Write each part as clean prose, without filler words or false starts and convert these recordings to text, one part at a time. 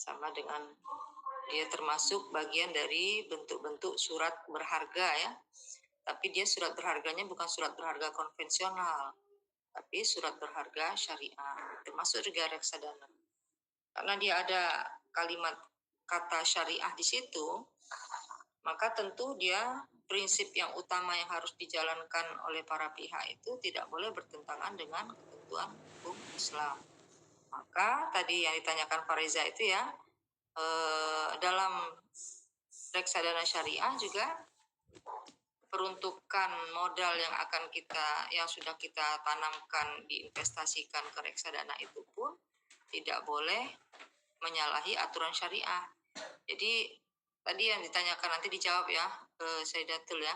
sama dengan dia termasuk bagian dari bentuk-bentuk surat berharga ya. Tapi dia surat berharganya bukan surat berharga konvensional, tapi surat berharga syariah, termasuk juga reksadana. Karena dia ada kalimat kata syariah di situ, maka tentu dia prinsip yang utama yang harus dijalankan oleh para pihak itu tidak boleh bertentangan dengan ketentuan hukum Islam. Maka tadi yang ditanyakan Pak Reza itu ya, dalam reksadana syariah juga peruntukan modal yang sudah kita tanamkan diinvestasikan ke reksadana itu pun tidak boleh menyalahi aturan syariah. Jadi tadi yang ditanyakan nanti dijawab ya, Sayyidatul ya.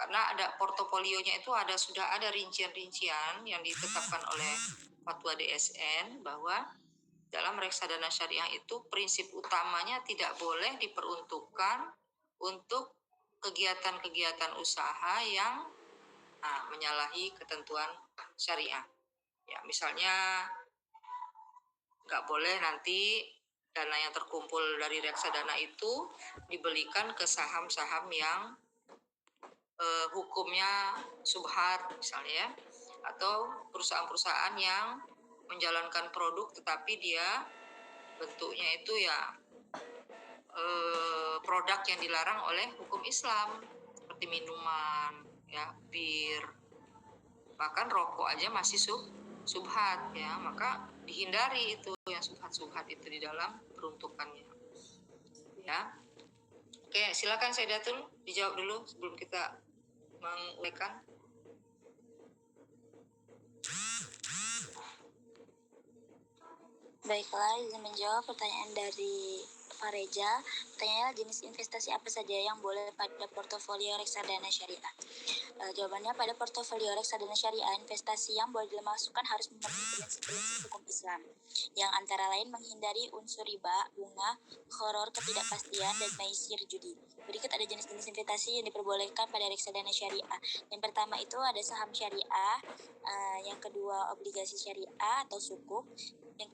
Karena ada portofolionya itu sudah ada rincian-rincian yang ditetapkan oleh Fatwa DSN bahwa dalam reksadana syariah itu prinsip utamanya tidak boleh diperuntukkan untuk kegiatan-kegiatan usaha yang menyalahi ketentuan syariah. Ya, misalnya nggak boleh nanti dana yang terkumpul dari reksadana itu dibelikan ke saham-saham yang hukumnya subhat misalnya ya, atau perusahaan-perusahaan yang menjalankan produk tetapi dia bentuknya itu ya produk yang dilarang oleh hukum Islam seperti minuman ya, bir, bahkan rokok aja masih subhat ya, maka dihindari itu yang subhat itu di dalam peruntukannya ya. Oke, silakan Sayyidatul dijawab dulu sebelum kita mengulekan. Baiklah, izin menjawab pertanyaan dari Pak Reza. Pertanyaannya, jenis investasi apa saja yang boleh pada portofolio reksadana syariah? Jawabannya, pada portofolio reksadana syariah, investasi yang boleh dimasukkan harus memenuhi prinsip-prinsip hukum Islam, yang antara lain menghindari unsur riba, bunga, horor, ketidakpastian, dan maisir judi. Berikut ada jenis-jenis investasi yang diperbolehkan pada reksadana syariah. Yang pertama itu ada saham syariah, yang kedua obligasi syariah atau sukuk, yang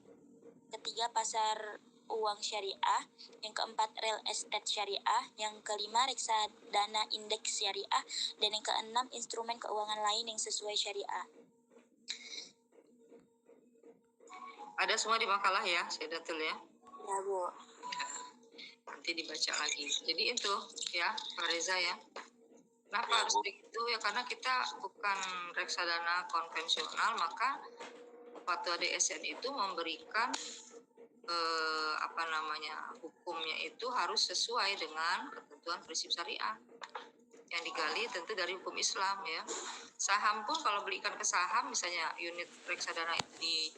ketiga pasar uang syariah, yang keempat real estate syariah, yang kelima reksadana indeks syariah, dan yang keenam instrumen keuangan lain yang sesuai syariah. Ada semua di makalah ya, Sayyidatul ya? Ya, Bu. Nanti dibaca lagi. Jadi itu ya, Pak Reza ya. Kenapa harus begitu ya? Karena kita bukan reksadana konvensional, maka Fatwa DSN itu memberikan hukumnya itu harus sesuai dengan ketentuan prinsip syariah yang digali tentu dari hukum Islam ya. Saham pun kalau belikan ke saham, misalnya unit reksadana itu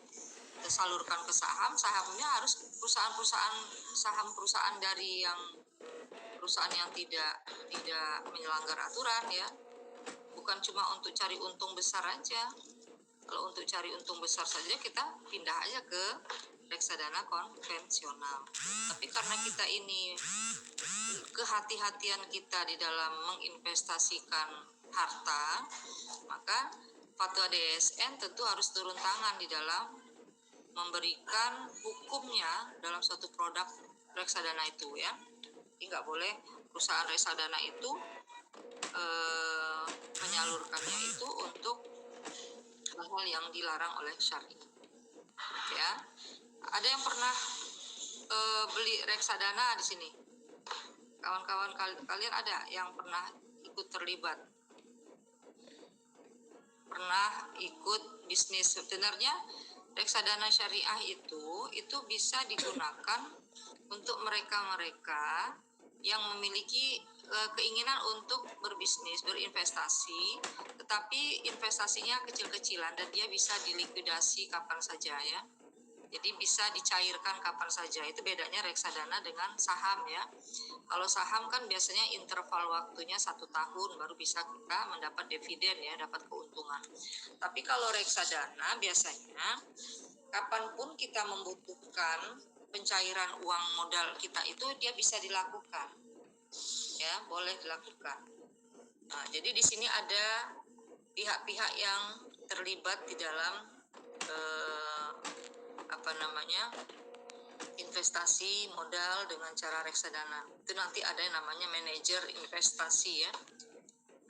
disalurkan ke saham, sahamnya harus perusahaan dari perusahaan yang tidak melanggar aturan ya, bukan cuma untuk cari untung besar aja. Kalau untuk cari untung besar saja kita pindah aja ke reksadana konvensional. Tapi karena kita ini kehati-hatian kita di dalam menginvestasikan harta, maka Fatwa DSN tentu harus turun tangan di dalam memberikan hukumnya dalam suatu produk reksadana itu ya. Jadi nggak boleh perusahaan reksadana itu menyalurkannya itu untuk hal-hal yang dilarang oleh syariah ya. Ada yang pernah beli reksadana di sini? Kawan-kawan kalian ada yang pernah ikut terlibat? Pernah ikut bisnis? Sebenarnya reksadana syariah itu bisa digunakan untuk mereka-mereka yang memiliki keinginan untuk berbisnis, berinvestasi, tetapi investasinya kecil-kecilan dan dia bisa dilikuidasi kapan saja ya. Jadi bisa dicairkan kapan saja. Itu bedanya reksadana dengan saham ya. Kalau saham kan biasanya interval waktunya 1 tahun baru bisa kita mendapat dividen ya, dapat keuntungan. Tapi kalau reksadana biasanya kapanpun kita membutuhkan pencairan uang modal kita itu dia bisa dilakukan. Ya, boleh dilakukan. Nah, jadi di sini ada pihak-pihak yang terlibat di dalam investasi modal dengan cara reksadana. Itu nanti ada yang namanya manajer investasi ya.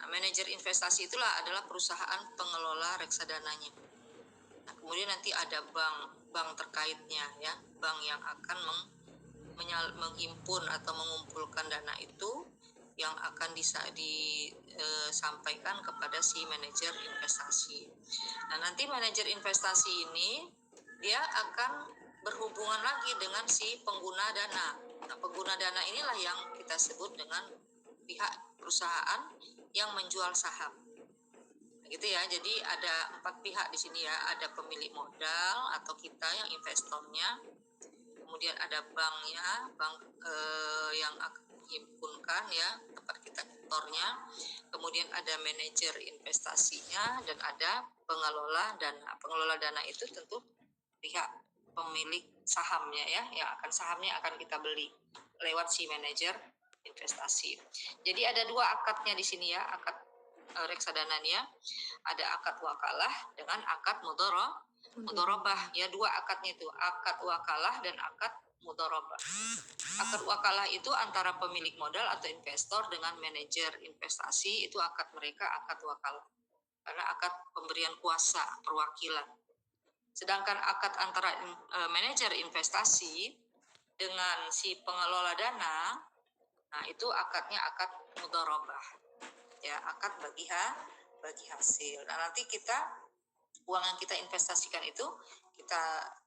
Nah, manajer investasi itulah adalah perusahaan pengelola reksadananya. Nah, kemudian nanti ada bank terkaitnya ya, bank yang akan menghimpun atau mengumpulkan dana itu yang akan disampaikan kepada si manajer investasi. Nah, nanti manajer investasi ini dia akan berhubungan lagi dengan si pengguna dana. Nah, pengguna dana inilah yang kita sebut dengan pihak perusahaan yang menjual saham. Gitu ya. Jadi ada 4 pihak di sini ya. Ada pemilik modal atau kita yang investornya. Kemudian ada banknya, bank yang akan menghimpunkan ya, tempat kita nyetornya. Kemudian ada manajer investasinya dan ada pengelola dana. Pengelola dana itu tentu pihak pemilik sahamnya ya, yang sahamnya akan kita beli lewat si manajer investasi. Jadi ada 2 akadnya di sini ya, akad reksadananya. Ada akad wakalah dengan akad mudharabah ya, 2 akadnya itu, akad wakalah dan akad mudharabah. Akad wakalah itu antara pemilik modal atau investor dengan manajer investasi, itu akad mereka akad wakalah. Karena akad pemberian kuasa, perwakilan. Sedangkan akad antara manajer investasi dengan si pengelola dana, nah itu akadnya akad mudharabah. Ya, akad bagi hasil. Nah, nanti uang yang kita investasikan itu kita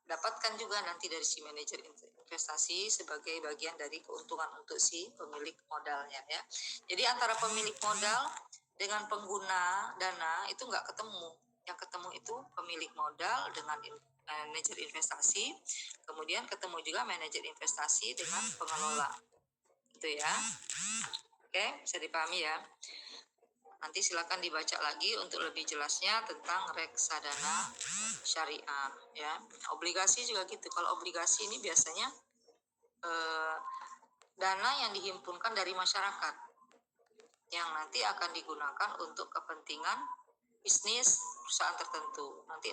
dapatkan juga nanti dari si manajer investasi sebagai bagian dari keuntungan untuk si pemilik modalnya ya. Jadi antara pemilik modal dengan pengguna dana itu nggak ketemu. Yang ketemu itu pemilik modal dengan manajer investasi, kemudian ketemu juga manajer investasi dengan pengelola. Itu ya. Oke, bisa dipahami ya. Nanti silakan dibaca lagi untuk lebih jelasnya tentang reksadana syariah ya. Obligasi juga gitu. Kalau obligasi ini biasanya dana yang dihimpunkan dari masyarakat yang nanti akan digunakan untuk kepentingan bisnis perusahaan tertentu. Nanti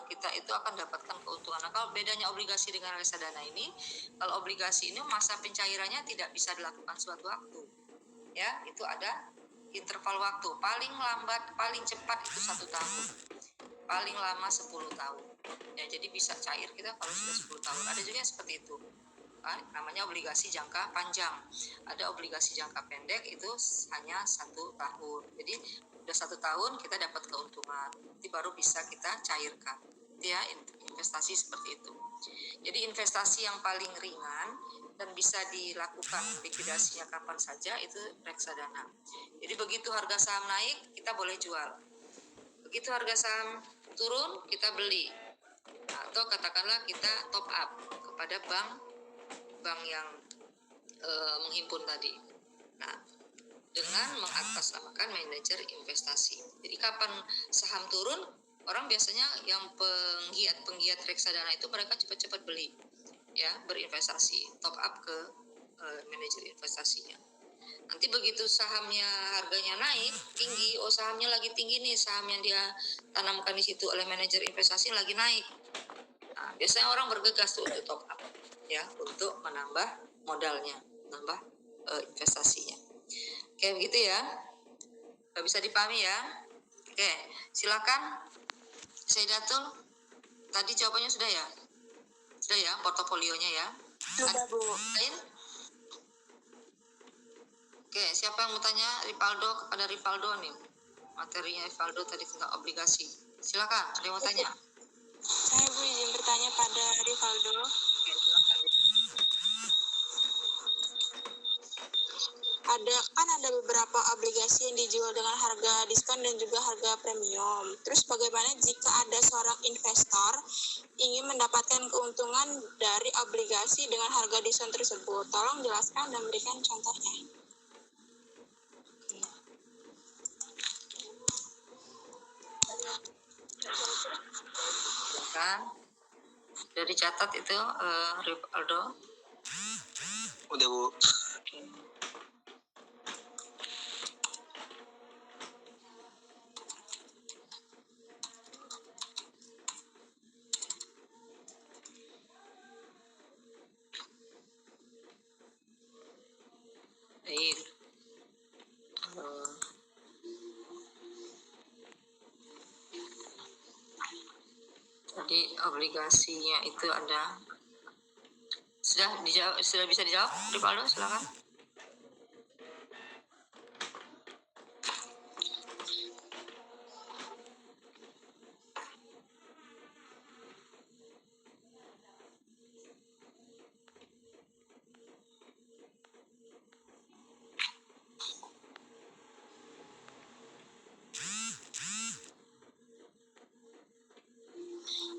kita itu akan dapatkan keuntungan. Nah, kalau bedanya obligasi dengan reksadana ini, kalau obligasi ini masa pencairannya tidak bisa dilakukan suatu waktu. Ya, itu ada interval waktu. Paling lambat, paling cepat itu 1 tahun. Paling lama 10 tahun. Ya, jadi bisa cair kita kalau sudah 10 tahun. Ada juga yang seperti itu. Namanya obligasi jangka panjang. Ada obligasi jangka pendek itu hanya 1 tahun. Jadi udah 1 tahun kita dapat keuntungan. Nanti baru bisa kita cairkan. Ya, investasi seperti itu. Jadi investasi yang paling ringan dan bisa dilakukan likuidasinya kapan saja itu reksadana. Jadi begitu harga saham naik kita boleh jual. Begitu harga saham turun kita beli. Atau katakanlah kita top up kepada bank yang menghimpun tadi. Nah, dengan mengatasnamakan manajer investasi. Jadi kapan saham turun, orang biasanya yang penggiat reksadana itu mereka cepat-cepat beli ya, berinvestasi, top up ke manajer investasinya. Nanti begitu sahamnya harganya naik tinggi, oh sahamnya lagi tinggi nih, saham yang dia tanamkan di situ oleh manajer investasi lagi naik. Nah, biasanya orang bergegas tuh untuk top up ya, untuk menambah modalnya, menambah investasinya. Oke, begitu ya. Bisa dipahami ya. Oke, silakan Sayyidatul. Tadi jawabannya sudah ya? Sudah ya, portofolionya ya? Sudah, Bu. Lain? Oke, siapa yang mau tanya Ripaldo kepada Ripaldo nih? Materinya Ripaldo tadi tentang obligasi. Silakan, ada yang mau tanya? Saya Bu izin bertanya pada Rivaldo. Oke, silakan. Ada beberapa obligasi yang dijual dengan harga diskon dan juga harga premium. Terus bagaimana jika ada seorang investor ingin mendapatkan keuntungan dari obligasi dengan harga diskon tersebut? Tolong jelaskan dan berikan contohnya. Silakan. Sudah dicatat itu Ripaldo? Udah, Bu. Oke. Baik. Tadi obligasinya itu ada. Sudah bisa dijawab, Rivaldo, silakan.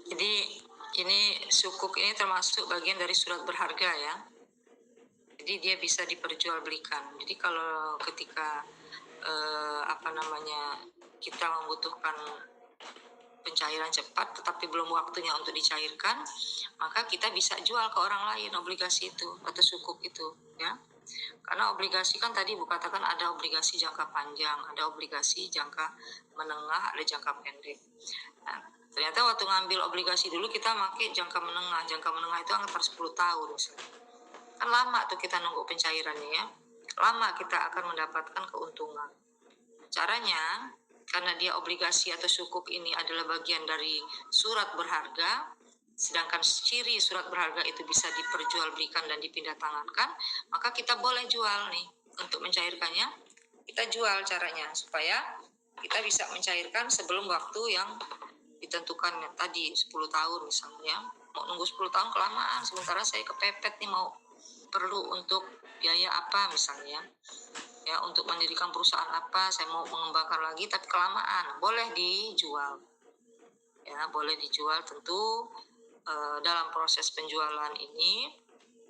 Jadi ini sukuk ini termasuk bagian dari surat berharga ya. Jadi dia bisa diperjualbelikan. Jadi kalau ketika kita membutuhkan pencairan cepat tetapi belum waktunya untuk dicairkan, maka kita bisa jual ke orang lain obligasi itu atau sukuk itu ya. Karena obligasi kan tadi Bu katakan ada obligasi jangka panjang, ada obligasi jangka menengah, ada jangka pendek. Nah, ternyata waktu ngambil obligasi dulu kita pakai jangka menengah itu antar 10 tahun misalnya. Kan lama tuh kita nunggu pencairannya ya. Lama kita akan mendapatkan keuntungan. Caranya, karena dia obligasi atau sukuk ini adalah bagian dari surat berharga, sedangkan ciri surat berharga itu bisa diperjualbelikan dan dipindah tangankan, maka kita boleh jual nih untuk mencairkannya. Kita jual caranya supaya kita bisa mencairkan sebelum waktu yang ditentukan tadi 10 tahun misalnya. Mau nunggu 10 tahun kelamaan, sementara saya kepepet nih mau perlu untuk biaya apa misalnya. Ya, untuk mendirikan perusahaan apa, saya mau mengembangkan lagi tapi kelamaan, boleh dijual. Ya, boleh dijual tentu dalam proses penjualan ini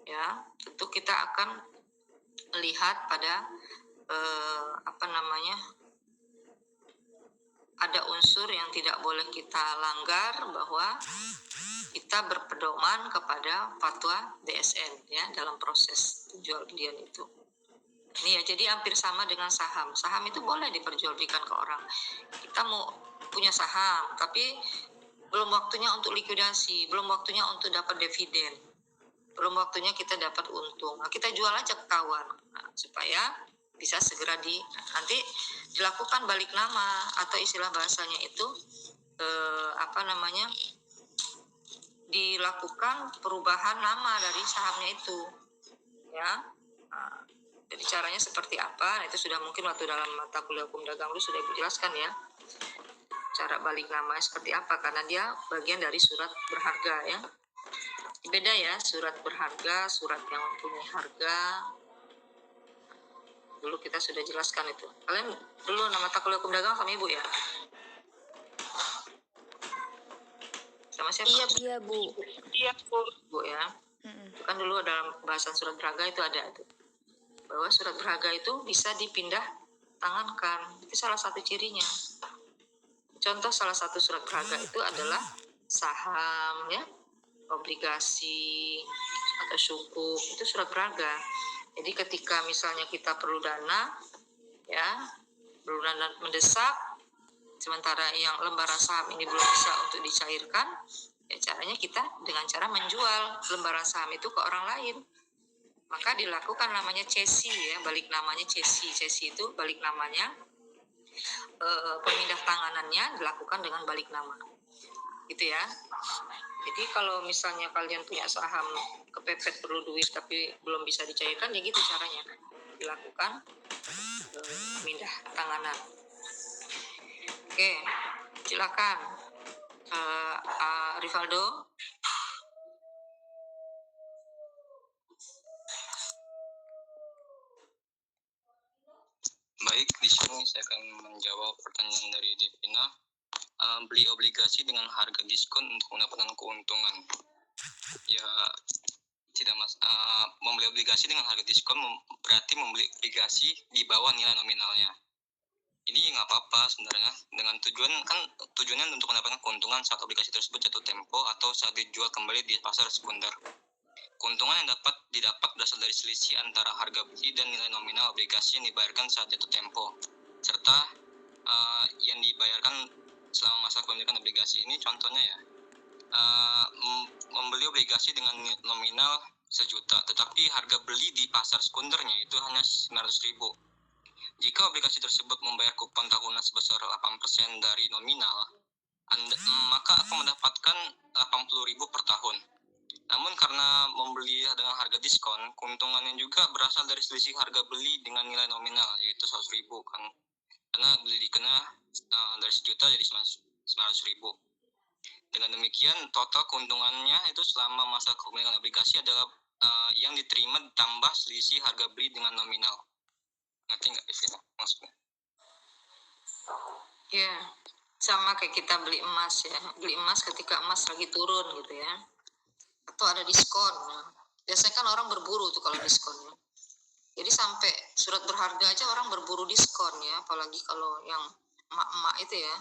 ya, tentu kita akan melihat pada ada unsur yang tidak boleh kita langgar, bahwa kita berpedoman kepada fatwa DSN ya dalam proses jual belian itu. Ini ya, jadi hampir sama dengan saham. Saham itu boleh diperjualbelikan ke orang. Kita mau punya saham, tapi belum waktunya untuk likuidasi, belum waktunya untuk dapat dividen, belum waktunya kita dapat untung. Nah, kita jual aja ke kawan, supaya bisa segera nanti dilakukan balik nama, atau istilah bahasanya itu dilakukan perubahan nama dari sahamnya itu ya. Jadi caranya seperti apa? Nah, itu sudah mungkin waktu dalam mata kuliah hukum dagang dulu sudah Ibu jelaskan ya. Cara balik nama seperti apa, karena dia bagian dari surat berharga ya. Beda ya, surat berharga, surat yang mempunyai harga. Dulu kita sudah jelaskan itu. Kalian dulu nama mata kuliah hukum dagang sama Ibu ya? Sama siapa? Iya Bu. Iya Bu ya. Itu kan dulu dalam pembahasan surat berharga itu ada itu, bahwa surat berharga itu bisa dipindah tangankan. Itu salah satu cirinya. Contoh salah satu surat berharga itu adalah saham ya, obligasi atau sukuk, itu surat berharga. Jadi ketika misalnya kita perlu dana ya, perlu dana mendesak, sementara yang lembaran saham ini belum bisa untuk dicairkan, ya caranya kita dengan cara menjual lembaran saham itu ke orang lain. Maka dilakukan namanya cesi ya, balik namanya cesi. Cesi itu balik namanya, pemindah tanganannya dilakukan dengan balik nama. Gitu ya. Jadi kalau misalnya kalian punya saham kepepet perlu duit tapi belum bisa dicairkan, ya gitu caranya. Dilakukan pindah tanganan. Oke, silakan Rivaldo. Baik, di sini saya akan menjawab pertanyaan dari Devina. Beli obligasi dengan harga diskon untuk mendapatkan keuntungan. Ya, tidak membeli obligasi dengan harga diskon berarti membeli obligasi di bawah nilai nominalnya. Ini nggak apa-apa sebenarnya, dengan tujuannya untuk mendapatkan keuntungan saat obligasi tersebut jatuh tempo atau saat dijual kembali di pasar sekunder. Keuntungan yang didapat berasal dari selisih antara harga beli dan nilai nominal obligasi yang dibayarkan saat jatuh tempo, serta yang dibayarkan selama masa kepemilikan obligasi. Ini contohnya ya, membeli obligasi dengan nominal sejuta, tetapi harga beli di pasar sekundernya itu hanya 900.000. Jika obligasi tersebut membayar kupon tahunan sebesar 8% dari nominal, maka akan mendapatkan 80.000 per tahun. Namun karena membeli dengan harga diskon, keuntungannya juga berasal dari selisih harga beli dengan nilai nominal, yaitu 100.000 kan. Karena beli dikena dari sejuta jadi 900.000. Dengan demikian, total keuntungannya itu selama masa kepemilikan obligasi adalah yang diterima ditambah selisih harga beli dengan nominal. Ngerti nggak Ivina maksudnya? Ya, sama kayak kita beli emas ya. Beli emas ketika emas lagi turun gitu ya. Atau ada diskon. Nah, biasanya kan orang berburu tuh kalau diskon ya. Jadi sampai surat berharga aja orang berburu diskon ya. Apalagi kalau yang emak-emak itu ya.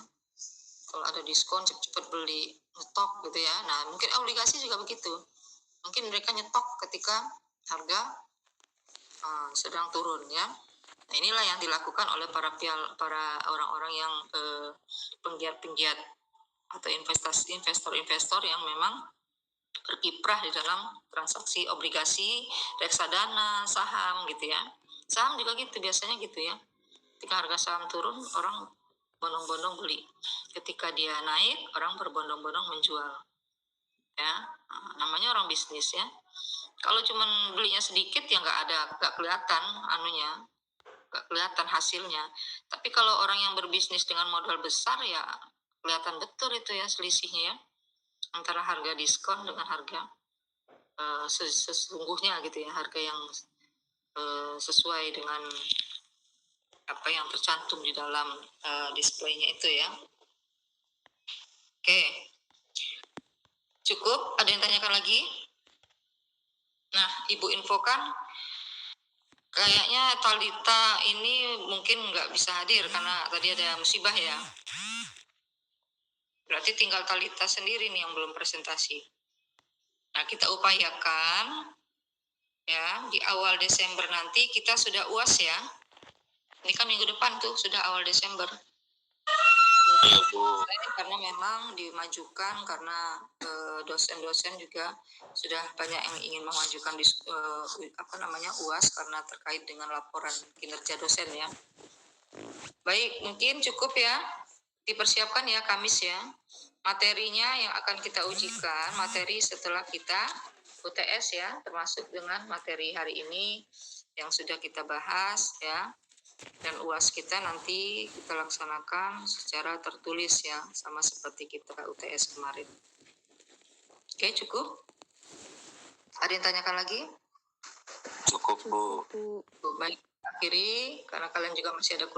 Kalau ada diskon cepet-cepet beli, nyetok gitu ya. Nah, mungkin obligasi juga begitu. Mungkin mereka nyetok ketika harga sedang turun ya. Nah, inilah yang dilakukan oleh para orang-orang yang penggiat-penggiat atau investor-investor yang memang berkiprah di dalam transaksi obligasi, reksadana, saham gitu ya. Saham juga gitu biasanya gitu ya. Ketika harga saham turun, orang bondong-bondong beli. Ketika dia naik, orang berbondong-bondong menjual. Ya, namanya orang bisnis ya. Kalau cuman belinya sedikit ya nggak kelihatan anunya, nggak kelihatan hasilnya. Tapi kalau orang yang berbisnis dengan modal besar ya kelihatan betul itu ya selisihnya ya antara harga diskon dengan harga sesungguhnya gitu ya, harga yang sesuai dengan apa yang tercantum di dalam displaynya itu ya. Oke, cukup? Ada yang tanyakan lagi? Nah, Ibu infokan kayaknya Talita ini mungkin nggak bisa hadir karena tadi ada musibah ya. Berarti tinggal Talita sendiri nih yang belum presentasi. Nah, kita upayakan ya di awal Desember nanti kita sudah UAS ya. Ini kan minggu depan tuh sudah awal Desember. Karena memang dimajukan karena dosen-dosen juga sudah banyak yang ingin memajukan UAS karena terkait dengan laporan kinerja dosen ya. Baik, mungkin cukup ya. Dipersiapkan ya Kamis ya. Materinya yang akan kita ujikan, materi setelah kita UTS ya, termasuk dengan materi hari ini yang sudah kita bahas ya. Dan UAS kita nanti kita laksanakan secara tertulis ya, sama seperti kita UTS kemarin. Oke, cukup? Ada yang tanyakan lagi? Cukup Bu. Baik, akhiri karena kalian juga masih ada kuliah.